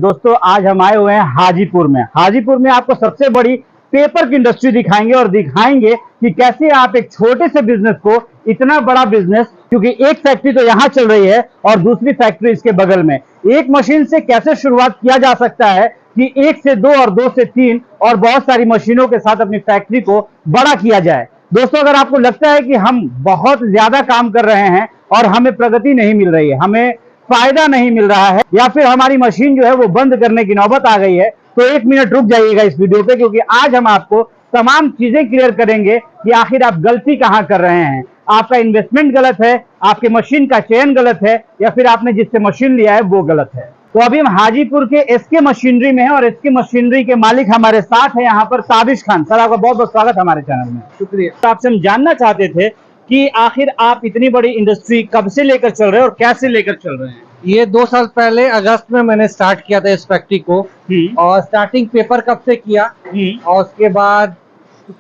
दोस्तों आज हम आए हुए हैं हाजीपुर में। हाजीपुर में आपको सबसे बड़ी पेपर की इंडस्ट्री दिखाएंगे और दिखाएंगे कि कैसे आप एक छोटे से बिजनेस को इतना बड़ा बिजनेस, क्योंकि एक फैक्ट्री तो यहाँ चल रही है और दूसरी फैक्ट्री इसके बगल में, एक मशीन से कैसे शुरुआत किया जा सकता है कि 1 से 2 और 2 से 3 और बहुत सारी मशीनों के साथ अपनी फैक्ट्री को बड़ा किया जाए। दोस्तों अगर आपको लगता है कि हम बहुत ज्यादा काम कर रहे हैं और हमें प्रगति नहीं मिल रही है, हमें फायदा नहीं मिल रहा है, या फिर हमारी मशीन जो है वो बंद करने की नौबत आ गई है, तो 1 मिनट रुक जाइएगा इस वीडियो पे, क्योंकि आज हम आपको तमाम चीजें क्लियर करेंगे कि आखिर आप गलती कहां कर रहे हैं। आपका इन्वेस्टमेंट गलत है, आपके मशीन का चयन गलत है, या फिर आपने जिससे मशीन लिया है वो गलत है। तो अभी हम हाजीपुर के एसके मशीनरी में हैं और एसके मशीनरी के मालिक हमारे साथ हैं यहाँ पर ताबिश खान। सर आपका बहुत बहुत स्वागत हमारे चैनल में। शुक्रिया। तो आपसे हम जानना चाहते थे कि आखिर आप इतनी बड़ी इंडस्ट्री कब से लेकर चल रहे हैं और कैसे लेकर चल रहे हैं? ये 2 साल पहले अगस्त में मैंने स्टार्ट किया था इस फैक्ट्री को, और स्टार्टिंग पेपर कप से किया, और उसके बाद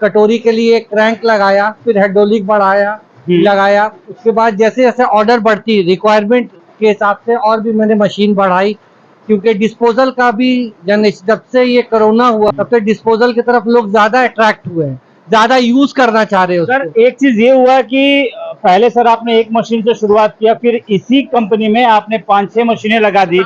कटोरी के लिए क्रैंक लगाया, फिर हाइड्रोलिक बढ़ाया लगाया। उसके बाद जैसे जैसे ऑर्डर बढ़ती रिक्वायरमेंट के हिसाब से और भी मैंने मशीन बढ़ाई, क्योंकि डिस्पोजल का भी जब से ये कोरोना हुआ तब से डिस्पोजल की तरफ लोग ज्यादा अट्रैक्ट हुए हैं, ज्यादा यूज करना चाह रहे हो। सर एक चीज ये हुआ कि पहले सर आपने एक मशीन से शुरुआत किया, फिर इसी कंपनी में आपने 5-6 मशीनें लगा दी,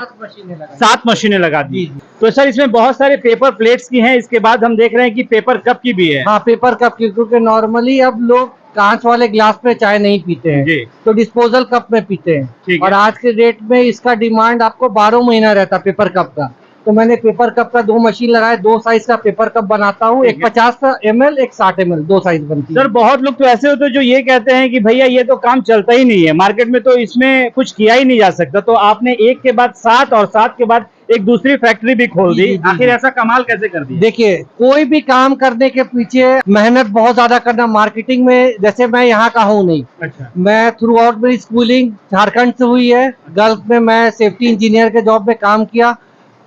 7 मशीनें लगा दी। तो सर इसमें बहुत सारे पेपर प्लेट्स की हैं, इसके बाद हम देख रहे हैं कि पेपर कप की भी है। हाँ, पेपर कप की, क्योंकि नॉर्मली अब लोग कांच वाले ग्लास में चाय नहीं पीते हैं, तो डिस्पोजल कप में पीते हैं। और आज के डेट में इसका डिमांड आपको 12 महीना रहता है पेपर कप का। तो मैंने पेपर कप का 2 मशीन लगाए, 2 साइज का पेपर कप बनाता हूँ, एक 50 ml, एक 60 ml, 2 साइज बनती है। सर बहुत लोग तो ऐसे होते हैं जो ये कहते हैं कि भैया ये तो काम चलता ही नहीं है मार्केट में, तो इसमें कुछ किया ही नहीं जा सकता। तो आपने एक के बाद 7 और 7 के बाद एक दूसरी फैक्ट्री भी खोल दी, आखिर ऐसा कमाल कैसे कर दिया? देखिए, कोई भी काम करने के पीछे मेहनत बहुत ज्यादा करना। मार्केटिंग में जैसे मैं यहाँ का हूँ नहीं, अच्छा। मैं थ्रू आउट मेरी स्कूलिंग झारखंड से हुई है। गल्फ में मैं सेफ्टी इंजीनियर के जॉब में काम किया,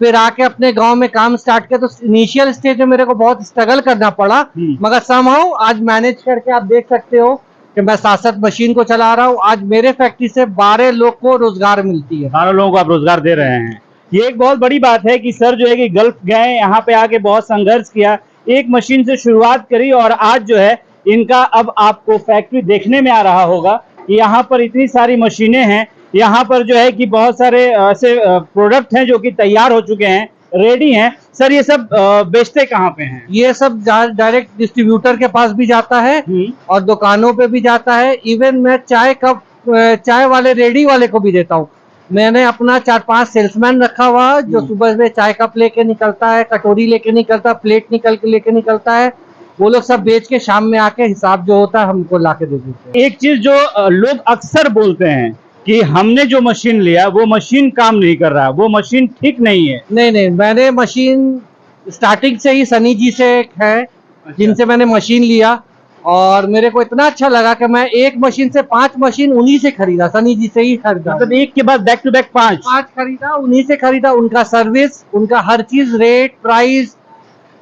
फिर आके अपने गांव में काम स्टार्ट किया। तो इनिशियल स्टेज में मेरे को बहुत स्ट्रगल करना पड़ा, मगर समहाउ आज मैनेज करके आप देख सकते हो कि मैं 7 मशीन को चला रहा हूँ। आज मेरे फैक्ट्री से 12 लोग को रोजगार मिलती है। 12 लोगों को आप रोजगार दे रहे हैं। ये एक बहुत बड़ी बात है कि सर जो है कि गल्फ गए, यहाँ पे आके बहुत संघर्ष किया, एक मशीन से शुरुआत करी, और आज जो है इनका अब आपको फैक्ट्री देखने में आ रहा होगा कि यहाँ पर इतनी सारी मशीनें हैं। यहाँ पर जो है कि बहुत सारे ऐसे प्रोडक्ट हैं जो कि तैयार हो चुके हैं, रेडी हैं। सर ये सब बेचते कहाँ पे हैं? ये सब डायरेक्ट डिस्ट्रीब्यूटर के पास भी जाता है और दुकानों पे भी जाता है। इवन मैं चाय वाले रेडी वाले को भी देता हूँ। मैंने अपना 4-5 सेल्समैन रखा हुआ जो सुबह में चाय कप लेके निकलता है, कटोरी लेके निकलता, प्लेट लेके निकलता है। वो लोग सब बेच के शाम में आके हिसाब जो होता है हमको लाके दे देते हैं। एक चीज जो लोग अक्सर बोलते हैं कि हमने जो मशीन लिया वो मशीन काम नहीं कर रहा, वो मशीन ठीक नहीं है। नहीं, मैंने मशीन स्टार्टिंग से ही सनी जी से है, जिनसे मैंने मशीन लिया, और मेरे को इतना अच्छा लगा कि मैं एक मशीन से 5 मशीन उन्हीं से खरीदा, सनी जी से ही खरीदा। मतलब एक के बाद बैक टू बैक 5 खरीदा, उन्हीं से खरीदा। उनका सर्विस, उनका हर चीज, रेट, प्राइस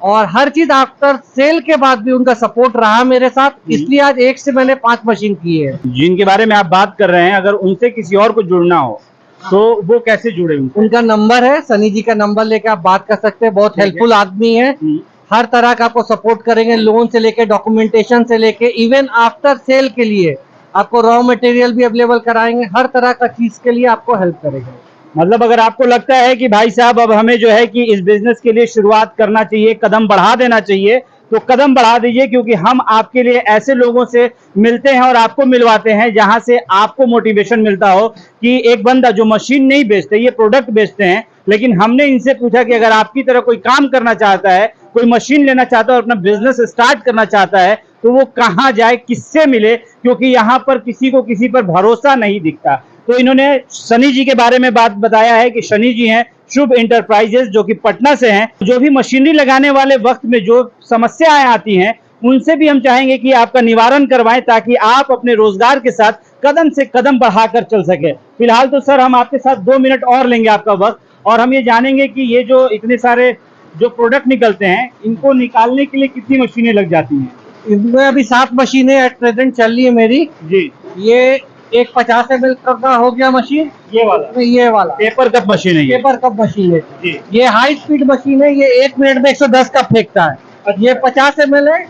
और हर चीज आफ्टर सेल के बाद भी उनका सपोर्ट रहा मेरे साथ। इसलिए आज एक से मैंने 5 मशीन की है। जिनके बारे में आप बात कर रहे हैं, अगर उनसे किसी और को जुड़ना हो तो वो कैसे जुड़े? उनका नंबर है, सनी जी का नंबर लेके आप बात कर सकते हैं। बहुत हेल्पफुल आदमी है, हर तरह का आपको सपोर्ट करेंगे, लोन से लेके डॉक्यूमेंटेशन से लेके इवन आफ्टर सेल के लिए आपको रॉ मटेरियल भी अवेलेबल कराएंगे। हर तरह का चीज के लिए आपको हेल्प करेंगे। मतलब अगर आपको लगता है कि भाई साहब अब हमें जो है कि इस बिजनेस के लिए शुरुआत करना चाहिए, कदम बढ़ा देना चाहिए, तो कदम बढ़ा दीजिए, क्योंकि हम आपके लिए ऐसे लोगों से मिलते हैं और आपको मिलवाते हैं जहां से आपको मोटिवेशन मिलता हो कि एक बंदा जो मशीन नहीं बेचते, ये प्रोडक्ट बेचते हैं, लेकिन हमने इनसे पूछा कि अगर आपकी तरह कोई काम करना चाहता है, कोई मशीन लेना चाहता है और अपना बिजनेस स्टार्ट करना चाहता है, तो वो कहाँ जाए, किससे मिले, क्योंकि यहाँ पर किसी को किसी पर भरोसा नहीं दिखता। तो इन्होंने सनी जी के बारे में बात बताया है कि सनी जी हैं शुभ एंटरप्राइजेस, जो कि पटना से हैं। जो भी मशीनरी लगाने वाले वक्त में जो समस्याएं आती हैं, उनसे भी हम चाहेंगे कि आपका निवारण करवाएं, ताकि आप अपने रोजगार के साथ कदम से कदम बढ़ाकर चल सके। फिलहाल तो सर हम आपके साथ 2 मिनट और लेंगे आपका वक्त, और हम ये जानेंगे कि ये जो इतने सारे जो प्रोडक्ट निकलते हैं, इनको निकालने के लिए कितनी मशीनें लग जाती हैं? इनमें अभी 7 मशीनें एट प्रेजेंट चल रही है मेरी जी। ये एक 50 ml का हो गया मशीन, ये वाला पेपर कप मशीन है ये। पेपर कप मशीन है जी। ये हाई स्पीड मशीन है, ये 1 मिनट में 110 कप फेंकता है। ये 50 ml है,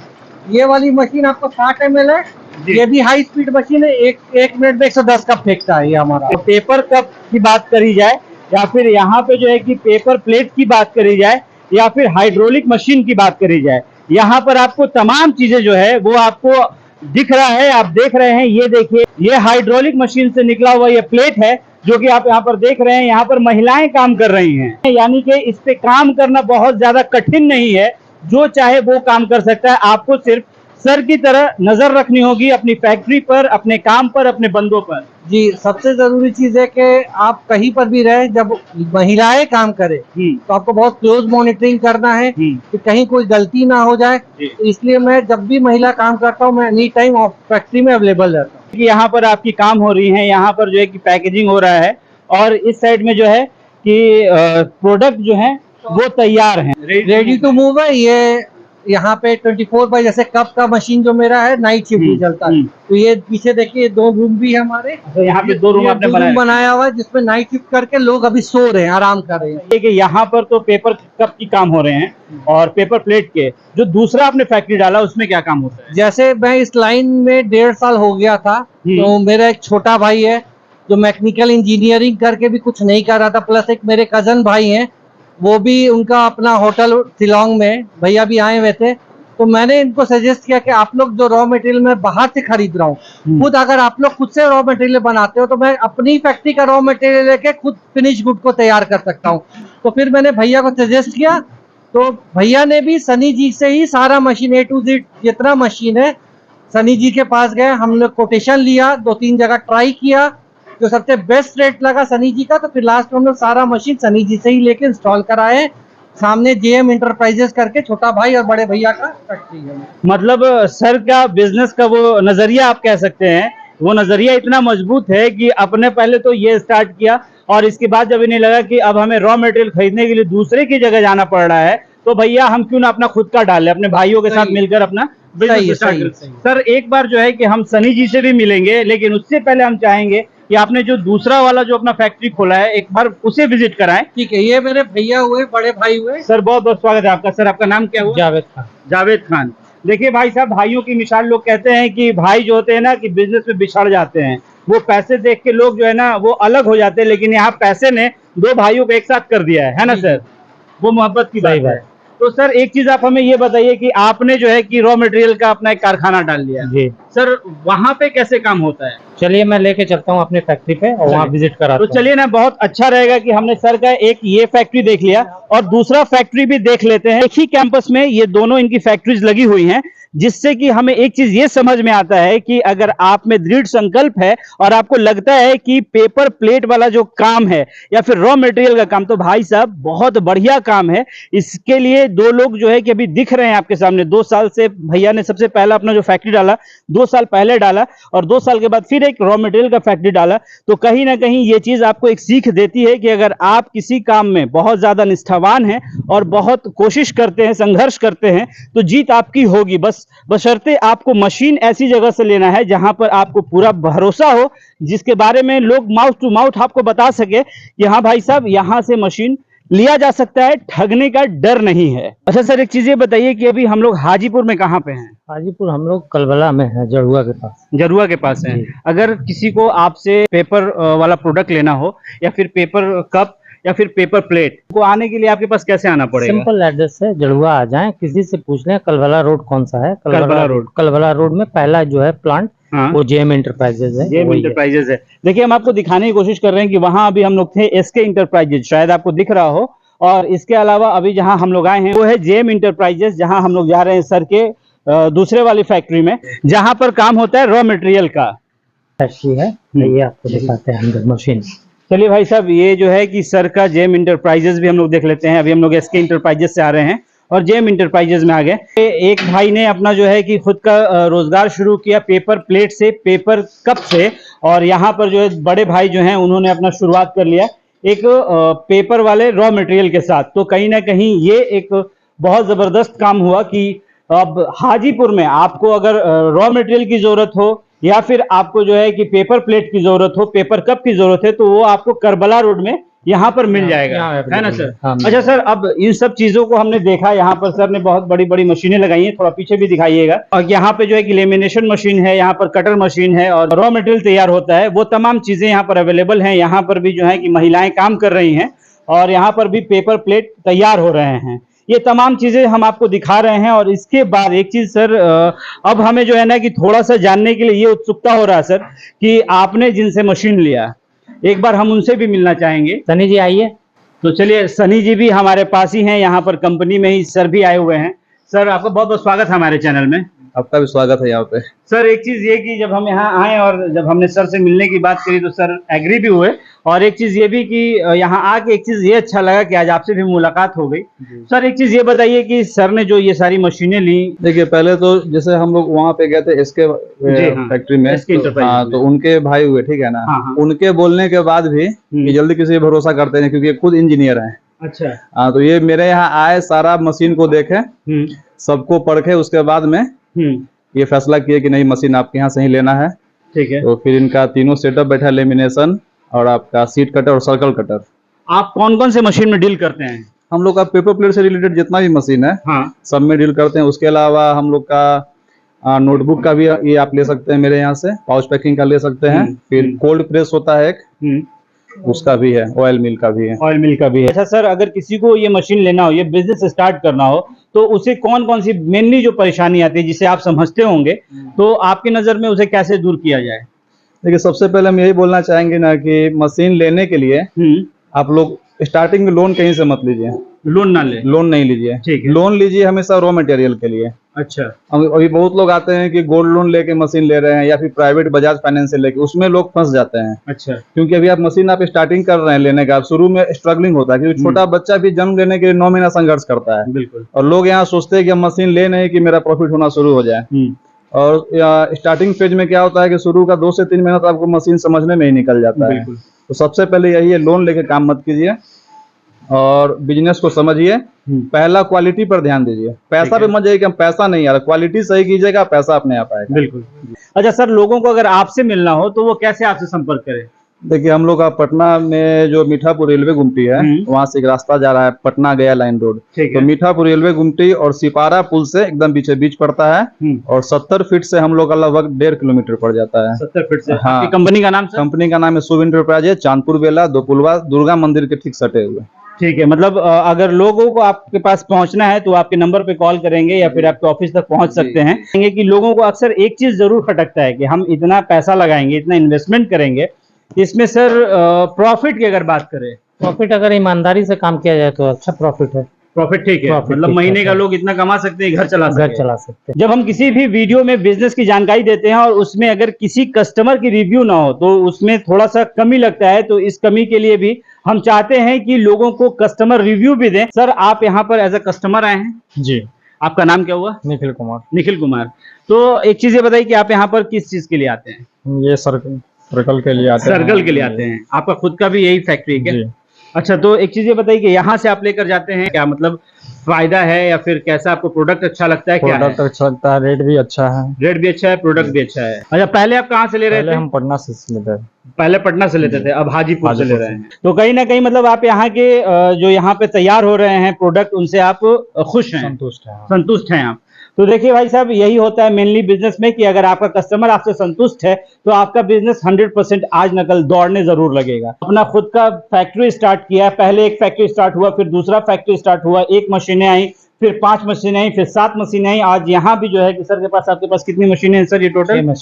ये वाली मशीन आपको 60 ml है, जी। ये भी हाई स्पीड मशीन है, एक मिनट में 110 कप फेंकता है ये हमारा। तो पेपर कप की बात करी जाए या फिर यहाँ पे जो है कि पेपर प्लेट की बात करी जाए या फिर हाइड्रोलिक मशीन की बात करी जाए, यहाँ पर आपको तमाम चीजें जो है वो आपको दिख रहा है, आप देख रहे हैं। ये देखिए, ये हाइड्रोलिक मशीन से निकला हुआ ये प्लेट है जो कि आप यहाँ पर देख रहे हैं। यहाँ पर महिलाएं काम कर रही हैं, यानी कि इस पे काम करना बहुत ज्यादा कठिन नहीं है, जो चाहे वो काम कर सकता है। आपको सिर्फ सर की तरह नजर रखनी होगी अपनी फैक्ट्री पर, अपने काम पर, अपने बंदों पर। जी, सबसे जरूरी चीज है कि आप कहीं पर भी रहे, जब महिलाएं काम करें तो आपको बहुत क्लोज मॉनिटरिंग करना है कि कहीं कोई गलती ना हो जाए। इसलिए मैं जब भी महिला काम करता हूँ, मैं एनी टाइम फैक्ट्री में अवेलेबल रहता हूँ। यहाँ पर आपकी काम हो रही है, यहाँ पर जो है कि पैकेजिंग हो रहा है और इस साइड में जो है कि प्रोडक्ट जो है वो तैयार है, रेडी टू मूव है। ये यहाँ पे 24 बाई, जैसे कप का मशीन जो मेरा है नाइट शिफ्ट भी चलता है, तो ये पीछे देखिए 2 रूम भी है हमारे। तो यहाँ पे 2 रूम आपने बनाया हुआ है जिसमें नाइट शिफ्ट करके लोग अभी सो रहे हैं, आराम कर रहे हैं। कि यहाँ पर तो पेपर कप की काम हो रहे हैं और पेपर प्लेट के। जो दूसरा आपने फैक्ट्री डाला उसमें क्या काम होता है? जैसे मैं इस लाइन में 1.5 साल हो गया था, तो मेरा एक छोटा भाई है जो मैकेनिकल इंजीनियरिंग करके भी कुछ नहीं कर रहा था, प्लस एक मेरे कजन भाई हैं, वो भी उनका अपना होटल शिलोंग में, भैया भी आए हुए थे। तो मैंने इनको सजेस्ट किया कि आप लोग जो रॉ मटेरियल मैं बाहर से खरीद रहा हूँ, खुद अगर आप लोग खुद से रॉ मटेरियल बनाते हो तो मैं अपनी फैक्ट्री का रॉ मटेरियल लेके खुद फिनिश गुड को तैयार कर सकता हूँ। तो फिर मैंने भैया को सजेस्ट किया, तो भैया ने भी सनी जी से ही सारा मशीन A to Z जितना मशीन है, सनी जी के पास गए, हमने कोटेशन लिया, 2-3 जगह ट्राई किया, जो सबसे बेस्ट रेट लगा सनी जी का, तो फिर लास्ट में हम लोग सारा मशीन सनी जी से ही लेके इंस्टॉल कराए। सामने JM इंटरप्राइजेस करके छोटा भाई और बड़े भैया का फैक्ट्री है। मतलब सर का बिजनेस का वो नजरिया आप कह सकते हैं, वो नजरिया इतना मजबूत है कि अपने पहले तो ये स्टार्ट किया और इसके बाद जब इन्हें लगा कि अब हमें रॉ मटेरियल खरीदने के लिए दूसरे की जगह जाना पड़ रहा है, तो भैया हम क्यों ना अपना खुद का डालें, अपने भाइयों के साथ मिलकर अपना बिजनेस स्टार्ट करें। सर एक बार जो है कि हम सनी जी से भी मिलेंगे, लेकिन उससे पहले हम चाहेंगे कि आपने जो दूसरा वाला जो अपना फैक्ट्री खोला है एक बार उसे विजिट कराएं। ठीक है, ये मेरे भैया हुए, बड़े भाई हुए। सर बहुत बहुत स्वागत है आपका। सर आपका नाम क्या हुआ? जावेद खान। जावेद खान। देखिए भाई साहब, भाइयों की मिसाल, लोग कहते हैं कि भाई जो होते हैं ना कि बिजनेस में बिछड़ जाते हैं, वो पैसे देख के लोग जो है ना वो अलग हो जाते हैं, लेकिन यहाँ पैसे ने 2 भाइयों को एक साथ कर दिया है ना सर? वो मोहब्बत की बात है। तो सर एक चीज आप हमें ये बताइए कि आपने जो है कि रॉ मटेरियल का अपना एक कारखाना डाल लिया जी सर, वहाँ पे कैसे काम होता है? चलिए मैं लेके चलता हूँ अपनी फैक्ट्री पे और वहाँ विजिट कराता हूँ। तो चलिए ना, बहुत अच्छा रहेगा कि हमने सर का एक ये फैक्ट्री देख लिया और दूसरा फैक्ट्री भी देख लेते हैं। एक ही कैंपस में ये दोनों इनकी फैक्ट्रीज लगी हुई हैं, जिससे कि हमें एक चीज ये समझ में आता है कि अगर आप में दृढ़ संकल्प है और आपको लगता है कि पेपर प्लेट वाला जो काम है या फिर रॉ मटेरियल का काम, तो भाई साहब बहुत बढ़िया काम है। इसके लिए 2 लोग जो है कि अभी दिख रहे हैं आपके सामने। 2 साल से भैया ने सबसे पहला अपना जो फैक्ट्री डाला 2 साल पहले डाला और 2 साल के बाद फिर एक रॉ मटेरियल का फैक्ट्री डाला। तो कहीं ना कहीं ये चीज आपको एक सीख देती है कि अगर आप किसी काम में बहुत ज्यादा निष्ठावान हैं और बहुत कोशिश करते हैं, संघर्ष करते हैं, तो जीत आपकी होगी। बशर्ते आपको मशीन ऐसी जगह से लेना है जहां पर आपको पूरा भरोसा हो, जिसके बारे में लोग माउथ टू माउथ आपको बता सके कि हाँ भाई साहब यहां से मशीन लिया जा सकता है, ठगने का डर नहीं है। अच्छा सर एक चीज ये बताइए कि अभी हम लोग हाजीपुर में कहाँ पे हैं? हाजीपुर हम लोग कलबला में है, जड़ुआ के पास। जरुआ के पास है। अगर किसी को आपसे पेपर वाला प्रोडक्ट लेना हो या फिर पेपर कप या फिर पेपर प्लेट को आने के लिए आपके पास कैसे आना पड़ेगा? सिंपल एड्रेस है, जड़ुआ आ जाएं, किसी से पूछ लें कलबला रोड कौन सा है। कलबला रोड में पहला जो है प्लांट वो JM इंटरप्राइजेज है। JM इंटरप्राइजेज है। देखिए हम आपको दिखाने की कोशिश कर रहे हैं कि वहां अभी हम लोग थे SK इंटरप्राइजेज, शायद आपको दिख रहा हो, और इसके अलावा अभी जहां हम लोग आए हैं वो है JM इंटरप्राइजेज, जहां हम लोग जा रहे हैं सर के दूसरे वाली फैक्ट्री में, जहां पर काम होता है रॉ मटेरियल का। फैक्ट्री है, ये आपको दिखाते हैं अंदर मशीन। चलिए भाई साहब, ये जो है कि सर का JM इंटरप्राइजेज भी हम लोग देख लेते हैं। अभी हम लोग SK इंटरप्राइजेज से आ रहे हैं और JM इंटरप्राइजेज में आ गए। एक भाई ने अपना जो है कि खुद का रोजगार शुरू किया पेपर प्लेट से, पेपर कप से, और यहाँ पर जो है बड़े भाई जो हैं उन्होंने अपना शुरुआत कर लिया एक पेपर वाले रॉ मटेरियल के साथ। तो कहीं ना कहीं ये एक बहुत जबरदस्त काम हुआ कि अब हाजीपुर में आपको अगर रॉ मटेरियल की जरूरत हो या फिर आपको जो है कि पेपर प्लेट की जरूरत हो, पेपर कप की जरूरत है, तो वो आपको करबला रोड में यहाँ पर मिल जाएगा, है ना सर? अच्छा सर, अब इन सब चीजों को हमने देखा, यहाँ पर सर ने बहुत बड़ी बड़ी मशीनें लगाई हैं, थोड़ा पीछे भी दिखाइएगा। और यहाँ पे जो है कि लेमिनेशन मशीन है, यहाँ पर कटर मशीन है और रॉ मटेरियल तैयार होता है, वो तमाम चीजें यहाँ पर अवेलेबल हैं। यहाँ पर भी जो है कि महिलाएं काम कर रही हैं और यहाँ पर भी पेपर प्लेट तैयार हो रहे हैं। ये तमाम चीजें हम आपको दिखा रहे हैं। और इसके बाद एक चीज सर, अब हमें जो है ना कि थोड़ा सा जानने के लिए ये उत्सुकता हो रहा है सर कि आपने जिनसे मशीन लिया, एक बार हम उनसे भी मिलना चाहेंगे। सनी जी आइए। तो चलिए, सनी जी भी हमारे पास ही हैं, यहाँ पर कंपनी में ही सर भी आए हुए हैं। सर, आपका बहुत बहुत स्वागत है हमारे चैनल में। आपका भी स्वागत है यहाँ पे। सर, एक चीज ये कि जब हम यहाँ आए और जब हमने सर से मिलने की बात करी तो सर एग्री भी हुए, और एक चीज ये भी कि यहाँ आके एक चीज ये अच्छा लगा कि आज आपसे भी मुलाकात हो गई। सर, एक चीज ये बताइए कि सर ने जो ये सारी मशीनें ली, देखिए पहले तो जैसे हम लोग वहाँ पे गए थे एसके फैक्ट्री में, तो उनके भाई हुए, ठीक है ना, उनके बोलने के बाद भी कि जल्दी किसी पे भरोसा करते नहीं, क्योंकि खुद इंजीनियर हैं। अच्छा। हाँ, तो ये मेरे यहाँ आए, सारा मशीन को देखे, सबको परखे, उसके बाद में ये फैसला किए कि नहीं, मशीन आपके यहाँ से ही लेना है। ठीक है। तो फिर इनका तीनों सेटअप बैठा, लेमिनेशन और आपका सीट कटर और सर्कल कटर। आप कौन कौन से मशीन में डील करते हैं? हम लोग का पेपर प्लेट से रिलेटेड जितना भी मशीन है, सब में डील करते हैं। उसके अलावा हम लोग का नोटबुक का भी ये आप ले सकते हैं मेरे यहाँ से, पाउच पैकिंग का ले सकते हैं। फिर कोल्ड प्रेस होता है एक, उसका भी है, ऑयल मिल का भी है। ऑयल मिल का भी है। अच्छा सर, अगर किसी को ये मशीन लेना हो, ये बिजनेस स्टार्ट करना हो, तो उसे कौन कौन सी मेनली जो परेशानी आती है जिसे आप समझते होंगे, तो आपकी नजर में उसे कैसे दूर किया जाए? देखिए, सबसे पहले हम यही बोलना चाहेंगे ना कि मशीन लेने के लिए आप लोग स्टार्टिंग में लोन कहीं से मत लीजिए। लोन ना ले? लोन नहीं लीजिए। ठीक है। लोन लीजिए हमेशा रॉ मटेरियल के लिए। अच्छा। अभी बहुत लोग आते हैं कि गोल्ड लोन लेके मशीन ले रहे हैं या फिर प्राइवेट बजाज फाइनेंस से लेके, उसमें लोग फंस जाते हैं। अच्छा। क्योंकि अभी आप मशीन आप स्टार्टिंग कर रहे हैं लेने का, शुरू में स्ट्रगलिंग होता है, क्योंकि छोटा बच्चा भी जन्म लेने के लिए 9 महीना संघर्ष करता है। बिल्कुल। और लोग यहाँ सोचते हैं कि हम मशीन ले नहीं कि मेरा प्रॉफिट होना शुरू हो जाए। और स्टार्टिंग फेज में क्या होता है कि शुरू का 2 से 3 महीना तो आपको मशीन समझने में ही निकल जाता है। तो सबसे पहले यही है, लोन लेके काम मत कीजिए और बिजनेस को समझिए। पहला क्वालिटी पर ध्यान दीजिए, पैसा पे मत जाइए कि हम पैसा नहीं आ रहा, क्वालिटी सही कीजिएगा, पैसा अपने आप आएगा। बिल्कुल। अच्छा सर, लोगों को अगर आपसे मिलना हो तो वो कैसे आपसे संपर्क करें? देखिए, हम लोग का पटना में जो मीठापुर रेलवे गुमटी है, वहाँ से एक रास्ता जा रहा है, पटना गया लाइन रोड। तो मीठापुर रेलवे गुमटी और सिपारा पुल से एकदम बीच बीच पड़ता है, और 70 फीट से हम लोग का लगभग 1.5 किलोमीटर पड़ जाता है। 70 फीट से? हाँ। कंपनी का नाम? कंपनी का नाम है शुभ एंटरप्राइज, चांदपुर बेला, दोपुलवा, दुर्गा मंदिर के ठीक सटे हुए। ठीक है। मतलब अगर लोगों को आपके पास पहुंचना है तो आपके नंबर पे कॉल करेंगे या फिर आपके ऑफिस तक पहुंच सकते हैं। कि लोगों को अक्सर एक चीज जरूर खटकता है कि हम इतना पैसा लगाएंगे, इतना इन्वेस्टमेंट करेंगे, इसमें सर प्रॉफिट की अगर बात करें, प्रॉफिट अगर ईमानदारी से काम किया जाए तो अच्छा प्रॉफिट है। प्रॉफिट ठीक है, मतलब महीने का लोग इतना कमा सकते हैं, घर चला सकते हैं। जब हम किसी भी वीडियो में बिजनेस की जानकारी देते हैं और उसमें अगर किसी कस्टमर की रिव्यू ना हो तो उसमें थोड़ा सा कमी लगता है। तो इस कमी के लिए भी हम चाहते हैं कि लोगों को कस्टमर रिव्यू भी दें। सर, आप यहाँ पर एज अ कस्टमर आए हैं? जी। आपका नाम क्या हुआ? निखिल कुमार। निखिल कुमार। तो एक चीज ये बताइए कि आप यहाँ पर किस चीज के लिए आते हैं? ये सर्कल के लिए आते हैं। सर्कल के लिए आते हैं। आपका खुद का भी यही फैक्ट्री है क्या? अच्छा, तो एक चीज ये बताइए कि यहाँ से आप लेकर जाते हैं, क्या मतलब फायदा है या फिर कैसा आपको प्रोडक्ट अच्छा लगता है? प्रोडक्ट अच्छा लगता है, रेट भी अच्छा है। रेट भी अच्छा है, प्रोडक्ट भी अच्छा है। अच्छा, पहले आप कहाँ से ले रहे थे? हम पटना से लेते थे। पहले पटना से लेते थे, अब हाजीपुर से ले रहे हैं। तो कहीं ना कहीं मतलब आप यहाँ के जो यहाँ पे तैयार हो रहे हैं प्रोडक्ट, उनसे आप खुश हैं? संतुष्ट हैं आप? तो देखिए भाई साहब, यही होता है मेनली बिजनेस में कि अगर आपका कस्टमर आपसे संतुष्ट है तो आपका बिजनेस 100% आज न कल दौड़ने जरूर लगेगा। अपना खुद का फैक्ट्री स्टार्ट किया, पहले एक फैक्ट्री स्टार्ट हुआ, फिर दूसरा फैक्ट्री स्टार्ट हुआ, 1 मशीनें आई, फिर 5 मशीनें आई, फिर 7 मशीनें आई। आज यहाँ भी जो है कि सर के पास, आपके पास कितनी मशीनें हैं सर? ये टोटल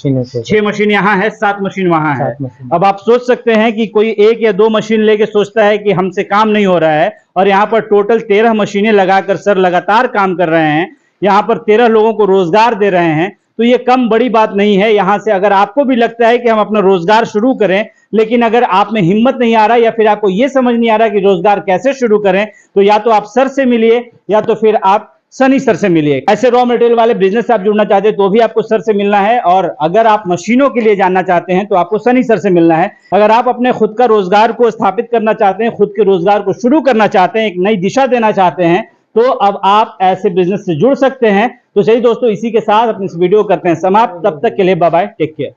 6 मशीन यहाँ है, 7 मशीन वहाँ है। अब आप सोच सकते हैं कि कोई 1 या 2 मशीन लेके सोचता है कि हमसे काम नहीं हो रहा है, और यहाँ पर टोटल 13 मशीनें लगाकर सर लगातार काम कर रहे हैं, यहाँ पर 13 लोगों को रोजगार दे रहे हैं। तो ये कम बड़ी बात नहीं है। यहाँ से अगर आपको भी लगता है कि हम अपना रोजगार शुरू करें, लेकिन अगर आप में हिम्मत नहीं आ रहा या फिर आपको ये समझ नहीं आ रहा कि रोजगार कैसे शुरू करें, तो या तो आप सर से मिलिए या तो फिर आप सनी सर से मिलिए। ऐसे रॉ मटेरियल वाले बिजनेस से आप जुड़ना चाहते हैं तो भी आपको सर से मिलना है, और अगर आप मशीनों के लिए जानना चाहते हैं तो आपको सनी सर से मिलना है। अगर आप अपने खुद का रोजगार को स्थापित करना चाहते हैं, खुद के रोजगार को शुरू करना चाहते हैं, एक नई दिशा देना चाहते हैं, तो अब आप ऐसे बिजनेस से जुड़ सकते हैं। तो चलिए दोस्तों, इसी के साथ अपनी इस वीडियो करते हैं समाप्त। तब तक के लिए बाय बाय, टेक केयर।